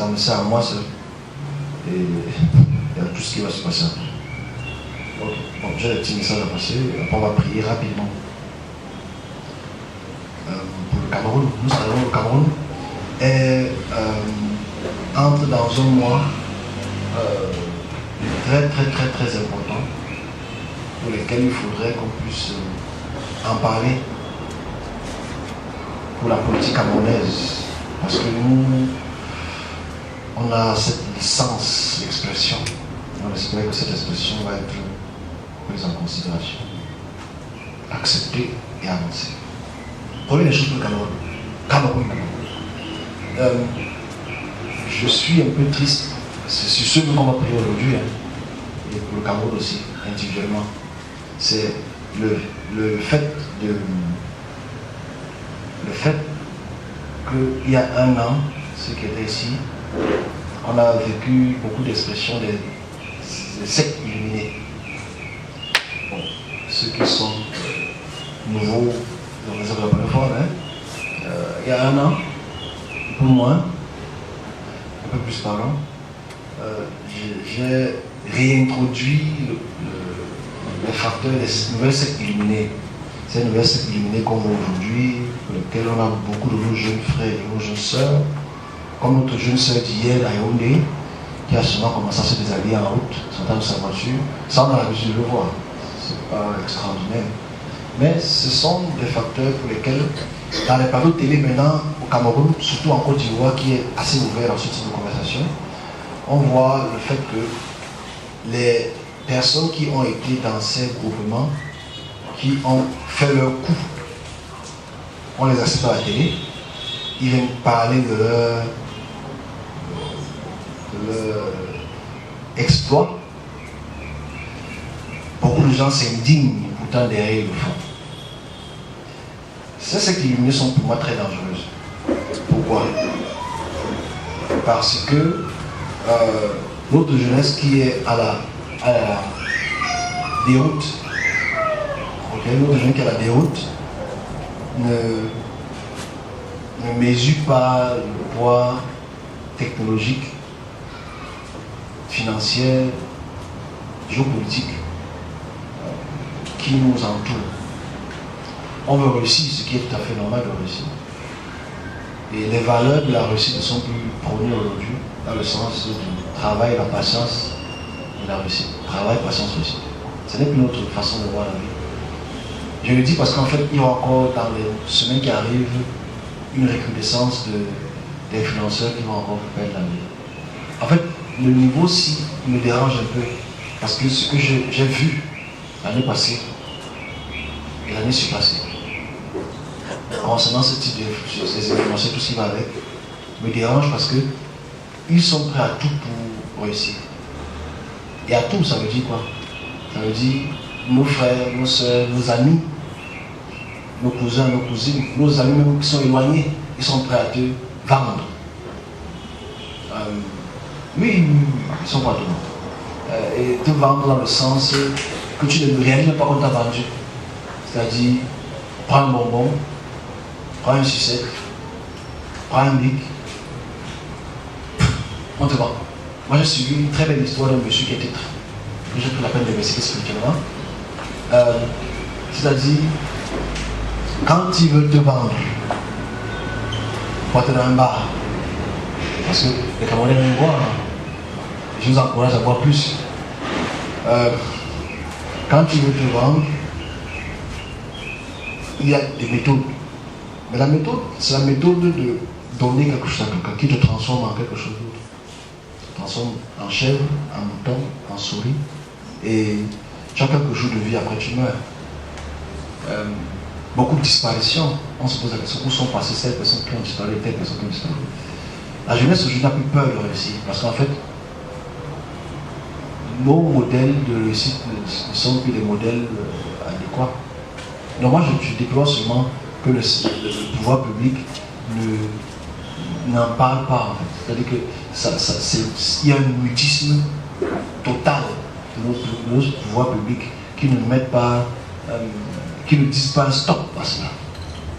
ça me sert à moi seul. Et il y a tout ce qui va se passer. Okay. Bon, j'ai des petits messages à passer. Après, on va prier rapidement. Pour le Cameroun, nous savons le Cameroun entre dans un mois très important pour lequel il faudrait qu'on puisse en parler pour la politique camerounaise. Parce que nous, on a cette licence d'expression. On espère que cette expression va être prise en considération, acceptée et avancée. Prenez les choses pour le Cameroun. Je suis un peu triste. C'est sur ce qu'on va prier aujourd'hui, et pour le Cameroun aussi, individuellement. C'est le fait qu'il y a un an, ce qui était ici, on a vécu beaucoup d'expressions des sectes illuminées. Bon, ceux qui sont nouveaux, il y a un an, un peu moins, un peu plus parlant, j'ai réintroduit les facteurs des nouvelles sectes illuminées. Ces nouvelles sectes illuminées qu'on voit aujourd'hui, pour lesquelles on a beaucoup de nos jeunes frères et nos jeunes sœurs, comme notre jeune sœur d'hier à Yaoundé, qui a seulement commencé à se déshabiller en route, sortant de sa voiture, ça on a l'habitude de le voir. C'est pas extraordinaire. Mais ce sont des facteurs pour lesquels, dans les plateaux de télé maintenant, au Cameroun, surtout en Côte d'Ivoire, qui est assez ouvert dans ce type de conversation, on voit le fait que les personnes qui ont été dans ces groupements, qui ont fait leur coup, on les assiste à la télé, ils viennent parler de leur exploit. Beaucoup de gens s'indignent pourtant derrière le fond. Ces sectes illuminées sont pour moi très dangereuses. Pourquoi? Parce que notre jeunesse qui est à la déroute, notre jeunesse qui est à la déroute, ne mesure pas le poids technologique, financier, géopolitique qui nous entoure. On veut réussir, ce qui est tout à fait normal de réussir. Et les valeurs de la réussite ne sont plus prônées aujourd'hui dans le sens du travail, la patience et la réussite. Travail, patience, réussite. Ce n'est plus notre façon de voir la vie. Je le dis parce qu'en fait, il y a encore dans les semaines qui arrivent une recrudescence d'influenceurs qui vont encore perdre la vie. En fait, le niveau-ci me dérange un peu parce que ce que j'ai vu l'année passée et l'année surpassée, concernant ce type ces influenceurs, tout ce qui va avec, me dérange parce que ils sont prêts à tout pour réussir. Et à tout, ça veut dire quoi? Ça veut dire nos frères, nos soeurs, nos amis, nos cousins, nos cousines, nos amis même qui sont éloignés, ils sont prêts à te vendre. Oui, ils sont pas tout. Et te vendre dans le sens que tu ne réalises pas qu'on t'a vendu. C'est-à-dire, prends un bonbon, prends une sucette, prends un bic, on te vend. Moi j'ai suivi une très belle histoire d'un monsieur qui était que j'ai pris la peine de m'expliquer spirituellement. C'est-à-dire, quand ils veulent te vendre, pour être dans un bar, parce que les Camerounais aiment boire, je vous encourage à boire plus. Quand ils veulent te vendre, il y a des méthodes. Mais la méthode, c'est la méthode de donner quelque chose à quelqu'un qui te transforme en quelque chose d'autre. Te transforme en chèvre, en mouton, en souris. Et tu as quelques jours de vie, après tu meurs. Beaucoup de disparitions. On se pose la question, où sont passées ces personnes qui ont disparu, telles personnes qui ont disparu. La jeunesse aujourd'hui n'a plus peur de réussir. Parce qu'en fait, nos modèles de réussite ne sont plus des modèles adéquats. Donc moi je déplore seulement que le pouvoir public n'en parle pas en fait. C'est-à-dire qu'il y a un mutisme total de nos pouvoirs publics qui ne mettent pas, qui ne disent pas un stop à cela.